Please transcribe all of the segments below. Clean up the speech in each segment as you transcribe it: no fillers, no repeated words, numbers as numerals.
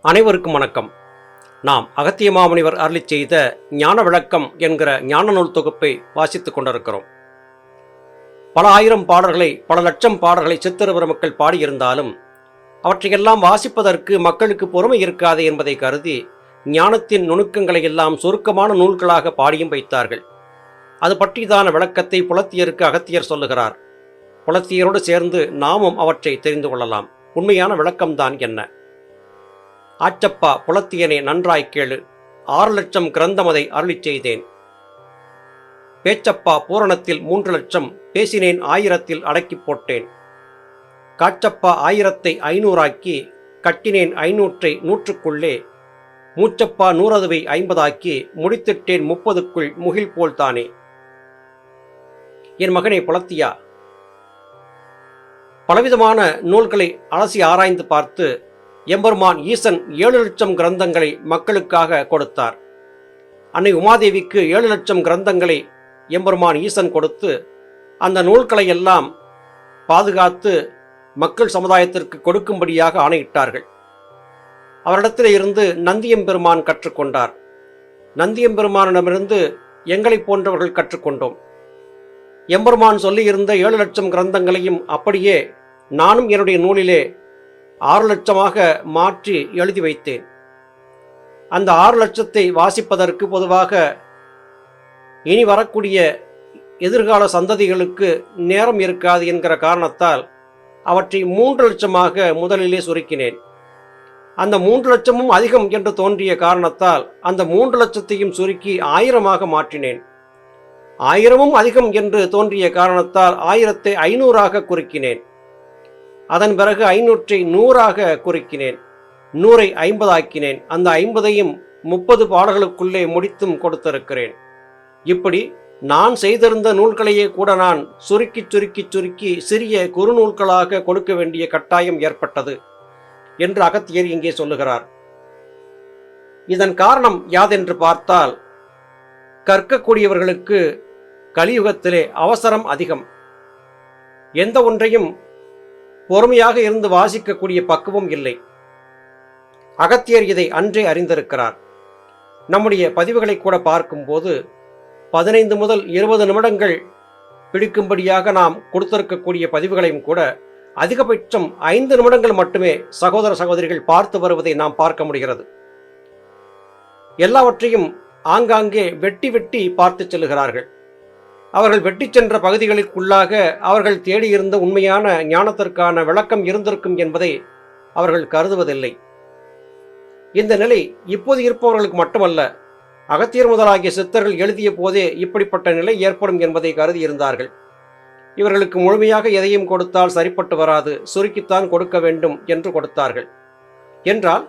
அனைவருக்கும் வணக்கம். நாம் அகத்திய மாமுனிவர் அருளிச் செய்த ஞான விளக்கம் என்கிற ஞான நூல் தொகுப்பை வாசித்துக் கொண்டிருக்கிறோம். பல ஆயிரம் பாடல்களை, பல லட்சம் பாடல்களை சித்திர பெருமக்கள் பாடியிருந்தாலும் அவற்றையெல்லாம் வாசிப்பதற்கு மக்களுக்கு பொறுமை இருக்காது என்பதை கருதி ஞானத்தின் நுணுக்கங்களை எல்லாம் சுருக்கமான நூல்களாக பாடியும் வைத்தார்கள். அது பற்றிதான விளக்கத்தை புலத்தியருக்கு அகத்தியர் சொல்லுகிறார். புலத்தியரோடு சேர்ந்து நாமும் அவற்றை தெரிந்து கொள்ளலாம். உண்மையான விளக்கம்தான் என்ன? ஆச்சப்பா புலத்தியனே நன்றாய் கேளு, 6 லட்சம் கிரந்தமதை அருளிச் செய்தேன். பேச்சப்பா பூரணத்தில் 3 லட்சம் பேசினேன், 1000ல் அடக்கிப் போட்டேன். காச்சப்பா 1000ஐ 500ஆக்கி கட்டினேன், 500ஐ 100க்குள்ளே. மூச்சப்பா 100ஐ 50ஆக்கி முடித்திட்டேன், 30க்குள் முகில் போல்தானே. என் மகனே புலத்தியா, பலவிதமான நூல்களை அலசி ஆராய்ந்து பார்த்து எம்பெருமான் ஈசன் 7 லட்சம் கிரந்தங்களை மக்களுக்காக கொடுத்தார். அன்னை உமாதேவிக்கு 7 லட்சம் கிரந்தங்களை எம்பெருமான் ஈசன் கொடுத்து அந்த நூல்களை எல்லாம் பாதுகாத்து மக்கள் சமுதாயத்திற்கு கொடுக்கும்படியாக ஆணையிட்டார்கள். அவரிடத்தில் இருந்து நந்தியம்பெருமான் கற்றுக்கொண்டார். நந்தியம்பெருமானிடமிருந்து எங்களை போன்றவர்கள் கற்றுக்கொண்டோம். எம்பெருமான் சொல்லியிருந்த 7 லட்சம் கிரந்தங்களையும் அப்படியே நானும் என்னுடைய நூலிலே 6 லட்சமாக மாற்றி எழுதி வைத்தேன். அந்த 6 லட்சத்தை வாசிப்பதற்கு பொதுவாக இனி வரக்கூடிய எதிர்கால சந்ததிகளுக்கு நேரம் இருக்காது என்கிற காரணத்தால் அவற்றை 3 லட்சமாக முதலிலே சுருக்கினேன். அந்த 3 லட்சமும் அதிகம் என்று தோன்றிய காரணத்தால் அந்த 3 லட்சத்தையும் சுருக்கி 1000ஆக மாற்றினேன். 1000ம் அதிகம் என்று தோன்றிய காரணத்தால் 1000ஐ 500ஆக குறுக்கினேன். அதன் பிறகு 500ஐ 100ஆக குறுக்கினேன். 100ஐ 50 ஆக்கினேன். அந்த 50ஐயும் 30 பாடல்களுக்குள்ளே முடித்தும் கொடுத்திருக்கிறேன். இப்படி நான் செய்திருந்த நூல்களையே கூட நான் சுருக்கி சுருக்கி சுருக்கி சிறிய குறுநூல்களாக கொடுக்க வேண்டிய கட்டாயம் ஏற்பட்டது என்று அகத்தியர் இங்கே சொல்லுகிறார். இதன் காரணம் யாதென்று பார்த்தால், கற்கக்கூடியவர்களுக்கு கலியுகத்திலே அவசரம் அதிகம். எந்த ஒன்றையும் பொறுமையாக இருந்து வாசிக்கக்கூடிய பக்குவம் இல்லை. அகத்தியர் இதை அன்றே அறிந்திருக்கிறார். நம்முடைய பதிவுகளை கூட பார்க்கும்போது 15 முதல் 20 நிமிடங்கள் பிடிக்கும்படியாக நாம் கொடுத்திருக்கக்கூடிய பதிவுகளையும் கூட அதிகபட்சம் 5 நிமிடங்கள் மட்டுமே சகோதர சகோதரிகள் பார்த்து வருவதை நாம் பார்க்க முடிகிறது. எல்லாவற்றையும் ஆங்காங்கே வெட்டி வெட்டி பார்த்து செல்லுகிறார்கள். அவர்கள் வெட்டி சென்ற பகுதிகளுக்குள்ளாக அவர்கள் தேடியிருந்த உண்மையான ஞானத்திற்கான விளக்கம் இருந்திருக்கும் என்பதை அவர்கள் கருதுவதில்லை. இந்த நிலை இப்போது இருப்பவர்களுக்கு மட்டுமல்ல, அகத்தியர் முதலாகிய சித்தர்கள் எழுதிய போதே இப்படிப்பட்ட நிலை ஏற்படும் என்பதை கருதியிருந்தார்கள். இவர்களுக்கு முழுமையாக எதையும் கொடுத்தால் சரிப்பட்டு வராது, சுருக்கித்தான் கொடுக்க வேண்டும் என்று கொடுத்தார்கள். என்றால்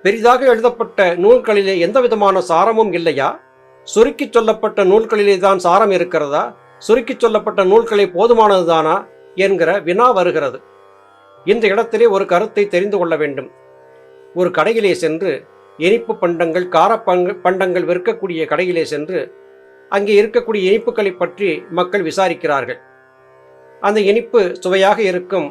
பெரிதாக எழுதப்பட்ட நூல்களிலே எந்த விதமான சாரமும் இல்லையா? சுருக்கி சொல்லப்பட்ட நூல்களிலே தான் சாரம் இருக்கிறதா? சுருக்கி சொல்லப்பட்ட நூல்களே போதுமானதுதானா என்கிற வினா வருகிறது. இந்த இடத்திலே ஒரு கருத்தை தெரிந்து கொள்ள வேண்டும். ஒரு கடையிலே சென்று இனிப்பு பண்டங்கள், கார பண்டங்கள் விற்கக்கூடிய கடையிலே சென்று அங்கே இருக்கக்கூடிய இனிப்புகளை பற்றி மக்கள் விசாரிக்கிறார்கள். அந்த இனிப்பு சுவையாக இருக்கும்,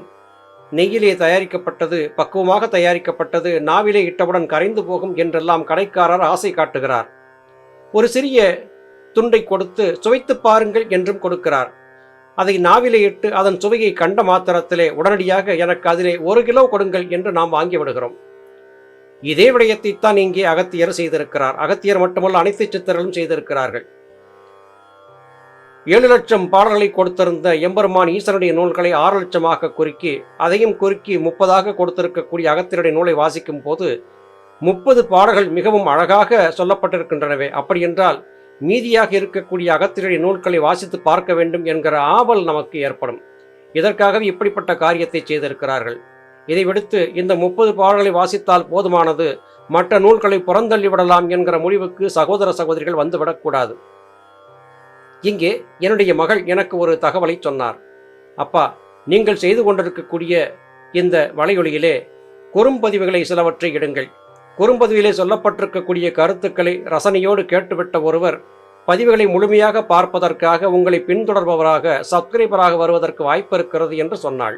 நெய்யிலே தயாரிக்கப்பட்டது, பக்குவமாக தயாரிக்கப்பட்டது, நாவிலே இட்டவுடன் கரைந்து போகும் என்றெல்லாம் கடைக்காரர் ஆசை காட்டுகிறார். ஒரு சிறிய துண்டை கொடுத்து சுவைத்து பாருங்கள் என்றும் கொடுக்கிறார். அதை நாவிலே இட்டு அதன் சுவையை கண்ட மாத்திரத்திலே உடனடியாக எனக்கு அதிலே 1 கிலோ கொடுங்கள் என்று நாம் வாங்கி விடுகிறோம். இதே விடயத்தைத்தான் இங்கே அகத்தியர் செய்திருக்கிறார். அகத்தியர் மட்டுமல்ல, அனைத்து சித்தர்களும் செய்திருக்கிறார்கள். 7 லட்சம் பாடல்களை கொடுத்திருந்த எம்பெருமான் ஈசனுடைய நூல்களை 6 லட்சமாக குறுக்கி, அதையும் குறுக்கி 30ஆக கொடுத்திருக்கக்கூடிய அகத்தியருடைய நூலை வாசிக்கும் போது 30 பாடல்கள் மிகவும் அழகாக சொல்லப்பட்டிருக்கின்றனவே. அப்படி என்றால் மீதியாக இருக்கக்கூடிய அகத்தியருடைய நூல்களை வாசித்து பார்க்க வேண்டும் என்கிற ஆவல் நமக்கு ஏற்படும். இதற்காகவே இப்படிப்பட்ட காரியத்தை செய்திருக்கிறார்கள். இதை விடுத்து இந்த 30 பாடல்களை வாசித்தால் போதுமானது, மற்ற நூல்களை புறந்தள்ளிவிடலாம் என்கிற முடிவுக்கு சகோதர சகோதரிகள் வந்துவிடக்கூடாது. இங்கே என்னுடைய மகள் எனக்கு ஒரு தகவலை சொன்னார். அப்பா, நீங்கள் செய்து கொண்டிருக்கக்கூடிய இந்த வலையொலியிலே குறும்பதிவுகளை சிலவற்றை இடுங்கள். குறும்பதிவிலே சொல்லப்பட்டிருக்கக்கூடிய கருத்துக்களை ரசனையோடு கேட்டுவிட்ட ஒருவர் பதிவுகளை முழுமையாக பார்ப்பதற்காக உங்களை பின்தொடர்பவராக, சப்ஸ்கிரைபராக வருவதற்கு வாய்ப்பு இருக்கிறது என்று சொன்னாள்.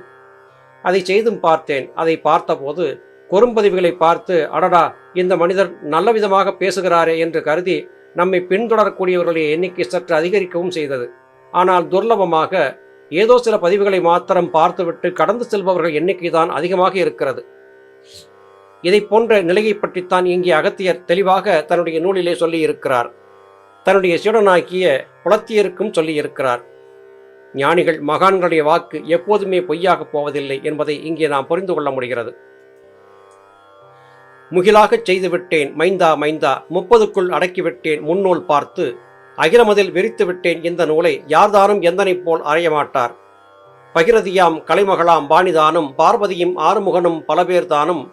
அதை செய்தும் பார்த்தேன். அதை பார்த்தபோது குறும்பதிவுகளை பார்த்து அடடா, இந்த மனிதர் நல்ல விதமாக பேசுகிறாரே என்று கருதி நம்மை பின்தொடரக்கூடியவர்களுடைய எண்ணிக்கை சற்று அதிகரிக்கவும் செய்தது. ஆனால் துர்லபமாக ஏதோ சில பதிவுகளை மாத்திரம் பார்த்துவிட்டு கடந்து செல்பவர்கள் எண்ணிக்கைதான் அதிகமாக இருக்கிறது. இதை போன்ற நிலையை பற்றித்தான் இங்கே அகத்தியர் தெளிவாக தன்னுடைய நூலிலே சொல்லி இருக்கிறார். தன்னுடைய சீடனாக்கிய புலத்தியருக்கும் சொல்லி இருக்கிறார். ஞானிகள் மகான்களுடைய வாக்கு எப்போதுமே பொய்யாக போவதில்லை என்பதை இங்கே நாம் புரிந்து கொள்ள முடிகிறது. முகிலாகச் செய்துவிட்டேன் மைந்தா மைந்தா, 30க்குள் அடக்கிவிட்டேன் முன்னூல் பார்த்து, அகிலமதில் விரித்து விட்டேன் இந்த நூலை, யார்தானும் எந்தனைப் போல் அறையமாட்டார். பகிரதியாம் கலைமகளாம் பாணிதானும், பார்வதியும் ஆறுமுகனும் பலபேர்தானும்,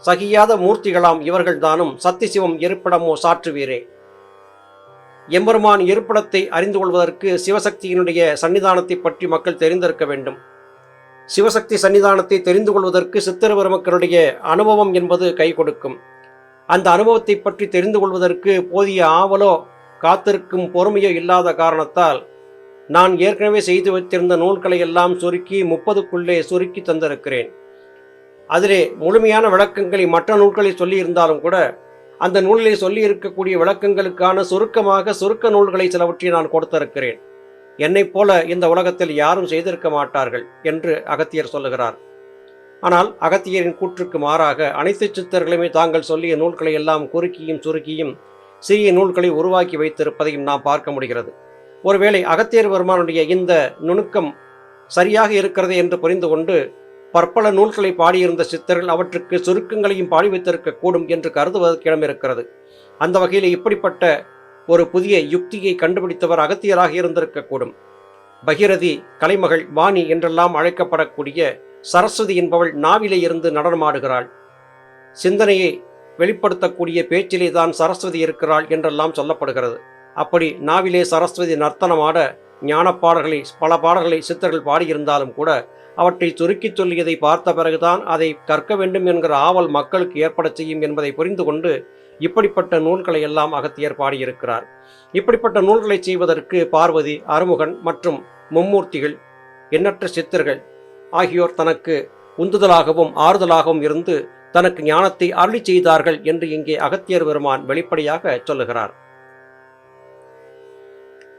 சகியாத மூர்த்திகளாம் இவர்கள்தானும், சத்தி சிவம் இருப்பிடமோ சாற்றுவீரே. எம்பெருமான் இருப்பிடத்தை அறிந்து கொள்வதற்கு சிவசக்தியினுடைய சன்னிதானத்தை பற்றி மக்கள் தெரிந்திருக்க வேண்டும். சிவசக்தி சன்னிதானத்தை தெரிந்து கொள்வதற்கு சித்திர பெருமக்களுடைய அனுபவம் என்பது கை கொடுக்கும். அந்த அனுபவத்தை பற்றி தெரிந்து கொள்வதற்கு போதிய ஆவலோ காத்திருக்கும் பொறுமையோ இல்லாத காரணத்தால் நான் ஏற்கனவே செய்து வைத்திருந்த நூல்களை எல்லாம் சுருக்கி 30க்குள்ளே சுருக்கி தந்திருக்கிறேன். அதிலே முழுமையான விளக்கங்களை மற்ற நூல்களை சொல்லியிருந்தாலும் கூட அந்த நூலிலே சொல்லி இருக்கக்கூடிய விளக்கங்களுக்கான சுருக்க நூல்களை சிலவற்றை நான் கொடுத்திருக்கிறேன். என்னைப் போல இந்த உலகத்தில் யாரும் செய்திருக்க மாட்டார்கள் என்று அகத்தியர் சொல்லுகிறார். ஆனால் அகத்தியரின் கூற்றுக்கு மாறாக அனைத்து சித்தர்களுமே தாங்கள் சொல்லிய நூல்களை எல்லாம் குறுக்கியும் சுருக்கியும் சிறிய நூல்களை உருவாக்கி வைத்திருப்பதையும் நாம் பார்க்க முடிகிறது. ஒருவேளை அகத்தியர் பெருமானுடைய இந்த நுணுக்கம் சரியாக இருக்கிறது என்று புரிந்து கொண்டு பற்பல நூல்களை பாடியிருந்த சித்தர்கள் அவற்றுக்கு சுருக்கங்களையும் பாடி வைத்திருக்க கூடும் என்று கருதுவதற்கு இடம் இருக்கிறது. அந்த வகையில் இப்படிப்பட்ட ஒரு புதிய யுக்தியை கண்டுபிடித்தவர் அகத்தியராக இருந்திருக்கக்கூடும். பகிரதி, கலைமகள், வாணி என்றெல்லாம் அழைக்கப்படக்கூடிய சரஸ்வதி என்பவள் நாவிலே இருந்து நடனமாடுகிறாள். சிந்தனையை வெளிப்படுத்தக்கூடிய பேச்சிலே தான் சரஸ்வதி இருக்கிறாள் என்றெல்லாம் சொல்லப்படுகிறது. அப்படி நாவிலே சரஸ்வதி நர்த்தனமாட ஞானப்பாடல்களை பல பாடல்களை சித்தர்கள் பாடியிருந்தாலும் கூட அவற்றை சுருக்கி சொல்லியதை பார்த்த பிறகுதான் அதை கற்க வேண்டும் என்கிற ஆவல் மக்களுக்கு ஏற்பட செய்யும் என்பதை புரிந்து கொண்டு இப்படிப்பட்ட நூல்களை எல்லாம் அகத்தியர் பாடியிருக்கிறார். இப்படிப்பட்ட நூல்களை செய்வதற்கு பார்வதி, அறுமுகன் மற்றும் மும்மூர்த்திகள், எண்ணற்ற சித்தர்கள் ஆகியோர் தனக்கு உந்துதலாகவும் ஆறுதலாகவும் இருந்து தனக்கு ஞானத்தை அருளி செய்தார்கள் என்று இங்கே அகத்தியர் பெருமான் வெளிப்படையாக சொல்லுகிறார்.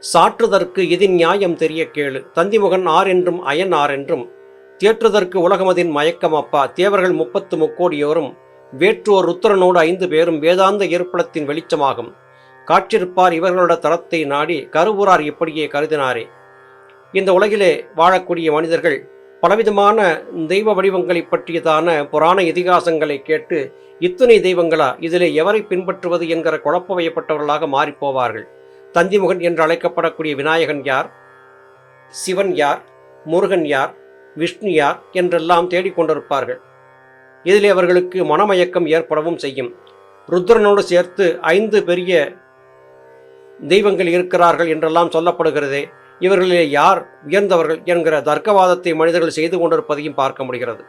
சாற்றுதற்கு இதின் நியாயம் தெரிய கேளு, தந்திமுகன் ஆரென்றும் அயன் ஆரென்றும், தேற்றுதற்கு உலகமதின் மயக்கம் அப்பா, தேவர்கள் 30 முக்கோடியோரும் வேற்றோர் ருத்திரனோடு 5 பேரும் வேதாந்த இருப்பிடத்தின் வெளிச்சமாகும். காற்றிருப்பார் இவர்களோட தரத்தை நாடி கருவூரார் இப்படியே கருதினாரே. இந்த உலகிலே வாழக்கூடிய மனிதர்கள் பலவிதமான தெய்வ வடிவங்களை பற்றியதான புராண இதிகாசங்களை கேட்டு இத்துணை தெய்வங்களா, இதிலே எவரை பின்பற்றுவது என்கிற குழப்ப வயப்பட்டவர்களாக மாறிப்போவார்கள். தந்திமுகன் என்று அழைக்கப்படக்கூடிய விநாயகன் யார், சிவன் யார், முருகன் யார், விஷ்ணு யார் என்றெல்லாம் தேடிக்கொண்டிருப்பார்கள். இதிலே அவர்களுக்கு மனமயக்கம் ஏற்படவும் செய்யும். ருத்ரனோடு சேர்த்து 5 பெரிய தெய்வங்கள் இருக்கிறார்கள் என்றெல்லாம் சொல்லப்படுகிறதே, இவர்களிலே யார் உயர்ந்தவர்கள் என்கிற தர்க்கவாதத்தை மனிதர்கள் செய்து கொண்டிருப்பதையும் பார்க்க முடிகிறது.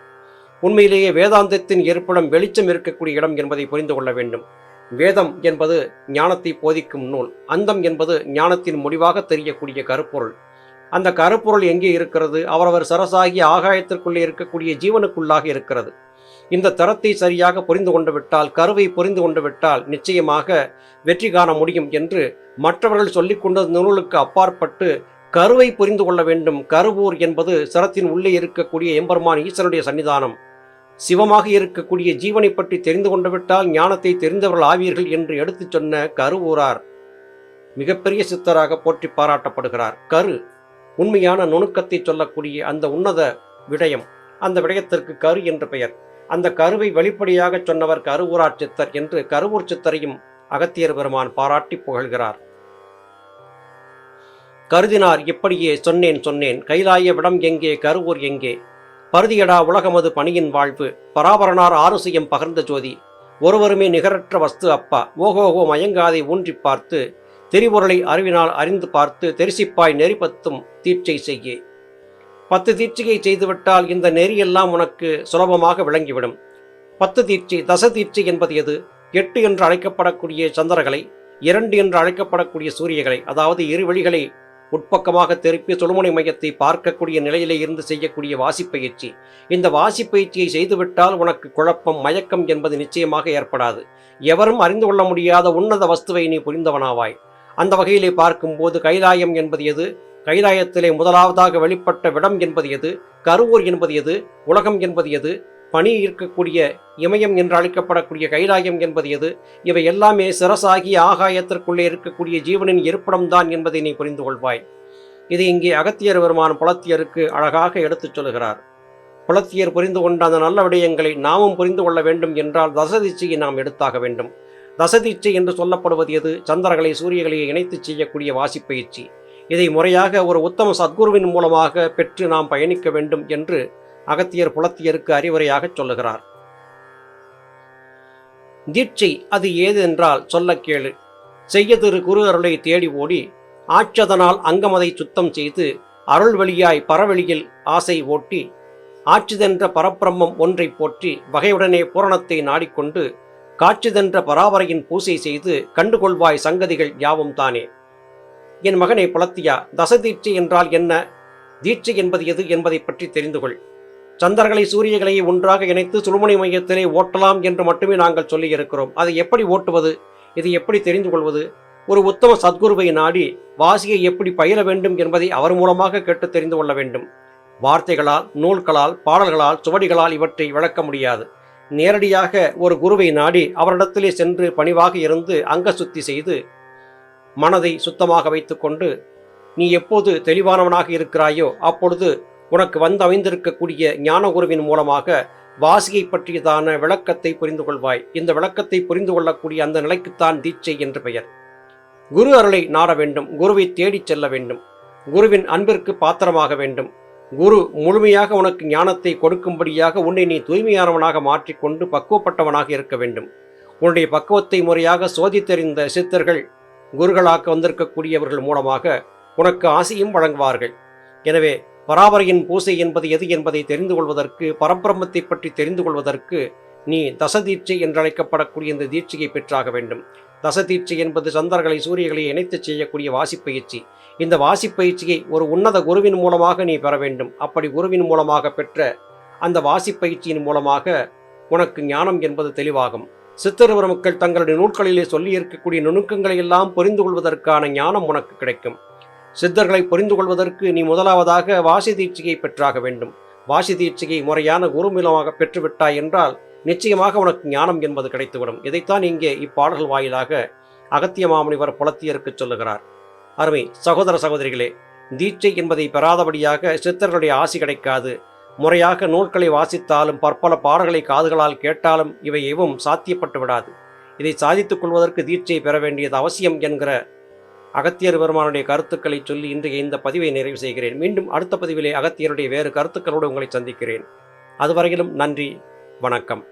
உண்மையிலேயே வேதாந்தத்தின் இருப்பிடம் வெளிச்சம் இருக்கக்கூடிய இடம் என்பதை புரிந்து கொள்ள வேண்டும். வேதம் என்பது ஞானத்தை போதிக்கும் நூல். அந்தம் என்பது ஞானத்தின் முடிவாக தெரியக்கூடிய கருப்பொருள். அந்த கருப்பொருள் எங்கே இருக்கிறது? அவரவர் சரசாகிய ஆகாயத்திற்குள்ளே இருக்கக்கூடிய ஜீவனுக்குள்ளாக இருக்கிறது. இந்த தரத்தை சரியாக புரிந்து கொண்டு விட்டால், கருவை புரிந்து கொண்டு விட்டால் நிச்சயமாக வெற்றி காண முடியும் என்று மற்றவர்கள் சொல்லிக் கொண்ட நூலுக்கு அப்பாற்பட்டு கருவை புரிந்து கொள்ள வேண்டும். கருவூர் என்பது சரத்தின் உள்ளே இருக்கக்கூடிய எம்பெருமான் ஈசனுடைய சன்னிதானம். சிவமாக இருக்கக்கூடிய ஜீவனை பற்றி தெரிந்து கொண்டு விட்டால் ஞானத்தை தெரிந்தவர்கள் ஆவீர்கள் என்று எடுத்துச் சொன்ன கருவூரார் மிகப்பெரிய சித்தராக போற்றி பாராட்டப்படுகிறார். கரு உண்மையான நுணுக்கத்தை சொல்லக்கூடிய அந்த உன்னத விடயம். அந்த விடயத்திற்கு கரு என்று பெயர். அந்த கருவை வெளிப்படையாக சொன்னவர் கருவூரார் சித்தர் என்று கருவூர் சித்தரையும் அகத்தியர் பெருமான் பாராட்டி புகழ்கிறார். கருதினார் இப்படியே சொன்னேன் சொன்னேன், கைலாய விடம் எங்கே, கருவூர் எங்கே, பருதியடா உலகமது பணியின் வாழ்வு, பராபரனார் ஆருசியம் பகர்ந்த ஜோதி, ஒருவருமே நிகரற்ற வஸ்து அப்பா, ஓகோகோ மயங்காதை ஊன்றி பார்த்து, தெரிபொருளை அறிவினால் அறிந்து பார்த்து, தெரிசிப்பாய் நெறிபத்தும் தீட்சை செய்யே. 10 தீட்சையை செய்துவிட்டால் இந்த நெறியெல்லாம் உனக்கு சுலபமாக விளங்கிவிடும். 10 தீட்சை, தச தீட்சை என்பது எது? 8 என்று அழைக்கப்படக்கூடிய சந்திரகளை, 2 என்று அழைக்கப்படக்கூடிய சூரியகளை, அதாவது 2 வழிகளை உட்பக்கமாக திருப்பி சுழுமுனை மையத்தை பார்க்கக்கூடிய நிலையிலே இருந்து செய்யக்கூடிய வாசிப்பயிற்சி. இந்த வாசிப்பயிற்சியை செய்துவிட்டால் உனக்கு குழப்பம், மயக்கம் என்பது நிச்சயமாக ஏற்படாது. எவரும் அறிந்து கொள்ள முடியாத உன்னத வஸ்துவை நீ புரிந்தவனாவாய். அந்த வகையிலே பார்க்கும்போது கைலாயம் என்பது எது, கைலாயத்திலே முதலாவதாக வெளிப்பட்ட விடம் என்பது எது, கருவூர் என்பது எது, உலகம் என்பது எது, பனி இருக்கக்கூடிய இமயம் என்று அழைக்கப்படக்கூடிய கைலாயம் என்பது எது, இவை எல்லாமே சிரசாகி ஆகாயத்திற்குள்ளே இருக்கக்கூடிய ஜீவனின் இருப்பிடம்தான் என்பதை நீ புரிந்து கொள்வாய். இது இங்கே அகத்தியர் பெருமான் புலத்தியருக்கு அழகாக எடுத்துச் சொல்கிறார். புலத்தியர் புரிந்து கொண்ட அந்த நல்ல விடயங்களை நாமும் புரிந்து கொள்ள வேண்டும் என்றால் தசதீட்சையை நாம் எடுத்தாக வேண்டும். தசதீட்சை என்று சொல்லப்படுவது எது? சந்திரகளை சூரியகளை இணைத்து செய்யக்கூடிய வாசிப்பயிற்சி. இதை முறையாக ஒரு உத்தம சத்குருவின் மூலமாக பெற்று நாம் பயணிக்க வேண்டும் என்று அகத்தியர் புலத்தியருக்கு அறிவுரையாக சொல்லுகிறார். தீட்சை அது ஏது என்றால் சொல்ல கேளு. செய்ய திரு குரு அருளை தேடி ஓடி ஆற்றதனால் அங்கமதை சுத்தம் செய்து அருள் வழியாய் பரவெளியில் ஆசை ஓட்டி ஆட்சிதென்ற பரப்பிரம்மம் ஒன்றை போற்றி வகையுடனே பூரணத்தை நாடிக்கொண்டு காட்சிதென்ற பராபரையின் பூசை செய்து கண்டுகொள்வாய் சங்கதிகள் யாவும் தானே. என் மகனே புலத்தியா, தசதீட்சை என்றால் என்ன, தீட்சை என்பது எது என்பதை பற்றி தெரிந்து கொள். சந்திரகளை சூரியகளை ஒன்றாக இணைத்து சுழுமுனை மையத்திலே ஓட்டலாம் என்று மட்டுமே நாங்கள் சொல்லி இருக்கிறோம். அதை எப்படி ஓட்டுவது, இதை எப்படி தெரிந்து கொள்வது? ஒரு உத்தம சத்குருவை நாடி வாசியை எப்படி பயில வேண்டும் என்பதை அவர் மூலமாக கேட்டு தெரிந்து கொள்ள வேண்டும். வார்த்தைகளால், நூல்களால், பாடல்களால், சுவடிகளால் இவற்றை விளக்க முடியாது. நேரடியாக ஒரு குருவை நாடி அவரிடத்திலே சென்று பணிவாக இருந்து அங்க சுத்தி செய்து மனதை சுத்தமாக வைத்துக்கொண்டு நீ எப்போது தெளிவானவனாக இருக்கிறாயோ அப்பொழுது உனக்கு வந்து அமைந்திருக்கக்கூடிய ஞானகுருவின் மூலமாக வாசியை பற்றியதான விளக்கத்தை புரிந்து கொள்வாய். இந்த விளக்கத்தை புரிந்து கொள்ளக்கூடிய அந்த நிலைக்குத்தான் தீட்சை என்று பெயர். குரு அருளை நாட வேண்டும், குருவை தேடிச் செல்ல வேண்டும், குருவின் அன்பிற்கு பாத்திரமாக வேண்டும். குரு முழுமையாக உனக்கு ஞானத்தை கொடுக்கும்படியாக உன்னை நீ தூய்மையானவனாக மாற்றிக்கொண்டு பக்குவப்பட்டவனாக இருக்க வேண்டும். உன்னுடைய பக்குவத்தை முறையாக சோதித்தறிந்த சித்தர்கள் குருகளாக வந்திருக்கக்கூடியவர்கள் மூலமாக உனக்கு ஆசையும் வழங்குவார்கள். எனவே பராபரையின் பூசை என்பது எது என்பதை தெரிந்து கொள்வதற்கு, பரபிரம்மத்தை பற்றி தெரிந்து கொள்வதற்கு நீ தசதீட்சை என்றழைக்கப்படக்கூடிய இந்த தீட்சையை பெற்றாக வேண்டும். தசதீட்சை என்பது சந்திரகளை சூரியகளை இணைத்து செய்யக்கூடிய வாசிப்பயிற்சி. இந்த வாசிப்பயிற்சியை ஒரு உன்னத குருவின் மூலமாக நீ பெற வேண்டும். அப்படி குருவின் மூலமாக பெற்ற அந்த வாசிப்பயிற்சியின் மூலமாக உனக்கு ஞானம் என்பது தெளிவாகும். சித்தர் மக்கள் தங்களுடைய நூல்களிலே சொல்லி இருக்கக்கூடிய நுணுக்கங்களை எல்லாம் புரிந்து கொள்வதற்கான ஞானம் உனக்கு கிடைக்கும். சித்தர்களை புரிந்து கொள்வதற்கு நீ முதலாவதாக வாசி தீட்சையை பெற்றாக வேண்டும். வாசி தீட்சையை முறையான குரு மூலமாக பெற்றுவிட்டாய் என்றால் நிச்சயமாக உனக்கு ஞானம் என்பது கிடைத்துவிடும். இதைத்தான் இங்கே இப்பாடல்கள் வாயிலாக அகத்திய மாமுனிவர் புலத்தியருக்கு சொல்லுகிறார். அருமை சகோதர சகோதரிகளே, தீட்சை என்பதை பெறாதபடியாக சித்தர்களுடைய ஆசி கிடைக்காது. முறையாக நூல்களை வாசித்தாலும் பற்பல பாடல்களை காதுகளால் கேட்டாலும் இவை எதுவும் சாத்தியப்பட்டு விடாது. இதை சாதித்துக் கொள்வதற்கு தீட்சை பெற வேண்டியது அவசியம் என்கிற அகத்தியர் பெருமானுடைய கருத்துக்களை சொல்லி இன்றைய இந்த பதிவை நிறைவு செய்கிறேன். மீண்டும் அடுத்த பதிவிலே அகத்தியருடைய வேறு கருத்துக்களோடு உங்களை சந்திக்கிறேன். அதுவரையிலும் நன்றி, வணக்கம்.